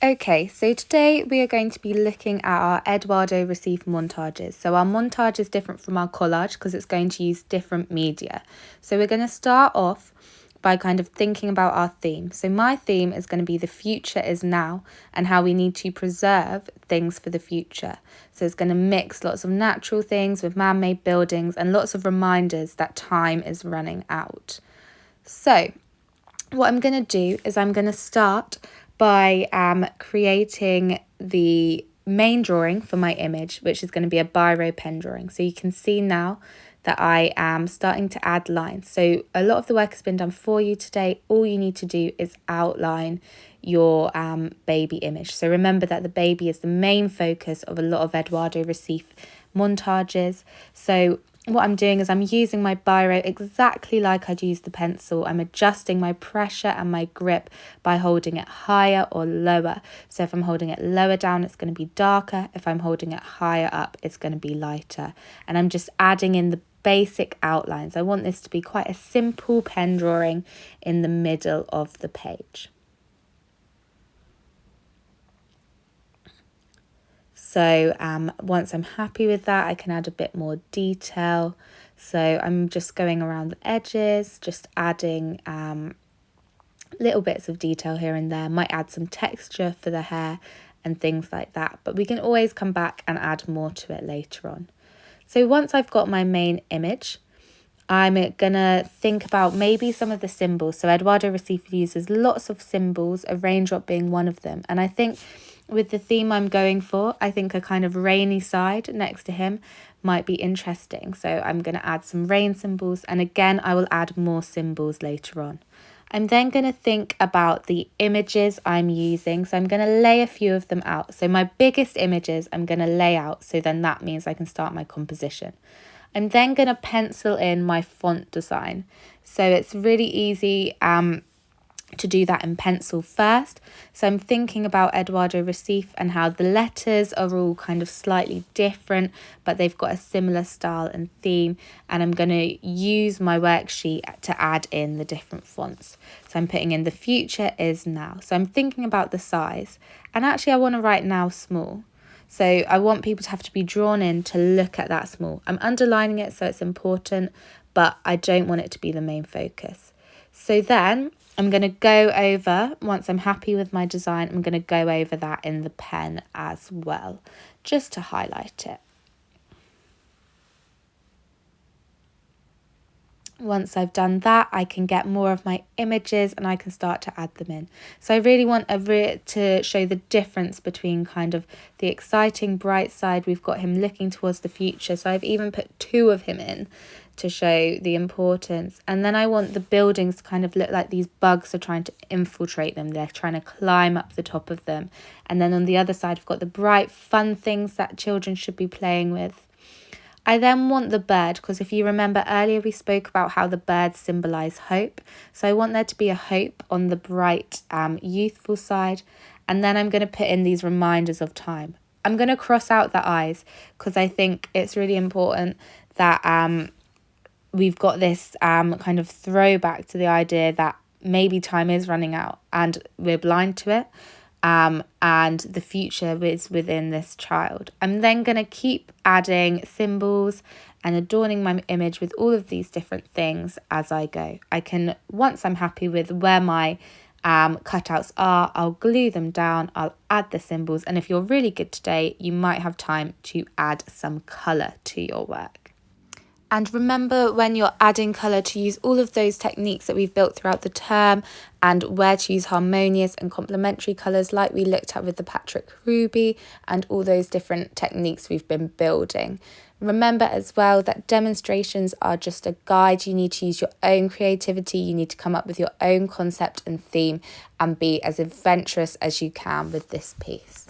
Okay, so today we are going to be looking at our Eduardo Recife montages. So our montage is different from our collage because it's going to use different media. So we're going to start off by kind of thinking about our theme. So my theme is going to be the future is now and how we need to preserve things for the future. So it's going to mix lots of natural things with man-made buildings and lots of reminders that time is running out. So what I'm going to do is I'm going to start by creating the main drawing for my image, which is going to be a biro pen drawing. So you can see now that I am starting to add lines. So a lot of the work has been done for you today. All you need to do is outline your baby image. So remember that the baby is the main focus of a lot of Eduardo Recife montages. So what I'm doing is I'm using my biro exactly like I'd use the pencil. I'm adjusting my pressure and my grip by holding it higher or lower. So if I'm holding it lower down, it's going to be darker. If I'm holding it higher up, it's going to be lighter. And I'm just adding in the basic outlines. I want this to be quite a simple pen drawing in the middle of the page. So once I'm happy with that, I can add a bit more detail. So I'm just going around the edges, just adding little bits of detail here and there. Might add some texture for the hair and things like that. But we can always come back and add more to it later on. So once I've got my main image, I'm going to think about maybe some of the symbols. So Eduardo Recife uses lots of symbols, a raindrop being one of them. And I think with the theme I'm going for, I think a kind of rainy side next to him might be interesting. So I'm going to add some rain symbols. And again, I will add more symbols later on. I'm then going to think about the images I'm using. So I'm going to lay a few of them out. So my biggest images I'm going to lay out. So then that means I can start my composition. I'm then going to pencil in my font design. So it's really easy to do that in pencil first. So I'm thinking about Eduardo Recife and how the letters are all kind of slightly different, but they've got a similar style and theme. And I'm going to use my worksheet to add in the different fonts. So I'm putting in the future is now. So I'm thinking about the size. And actually I want to write now small. So I want people to have to be drawn in to look at that small. I'm underlining it so it's important, but I don't want it to be the main focus. So then I'm going to go over, once I'm happy with my design, I'm going to go over that in the pen as well, just to highlight it. Once I've done that, I can get more of my images and I can start to add them in. So I really want to show the difference between kind of the exciting bright side. We've got him looking towards the future. So I've even put two of him in to show the importance. And then I want the buildings to kind of look like these bugs are trying to infiltrate them. They're trying to climb up the top of them. And then on the other side, I've got the bright, fun things that children should be playing with. I then want the bird, because if you remember earlier, we spoke about how the birds symbolise hope. So I want there to be a hope on the bright, youthful side. And then I'm going to put in these reminders of time. I'm going to cross out the eyes because I think it's really important that we've got this kind of throwback to the idea that maybe time is running out and we're blind to it. And the future is within this child. I'm then going to keep adding symbols and adorning my image with all of these different things as I go. I can, once I'm happy with where my cutouts are, I'll glue them down, I'll add the symbols, and if you're really good today, you might have time to add some colour to your work. And remember when you're adding colour to use all of those techniques that we've built throughout the term and where to use harmonious and complementary colours like we looked at with the Patrick Ruby and all those different techniques we've been building. Remember as well that demonstrations are just a guide. You need to use your own creativity. You need to come up with your own concept and theme and be as adventurous as you can with this piece.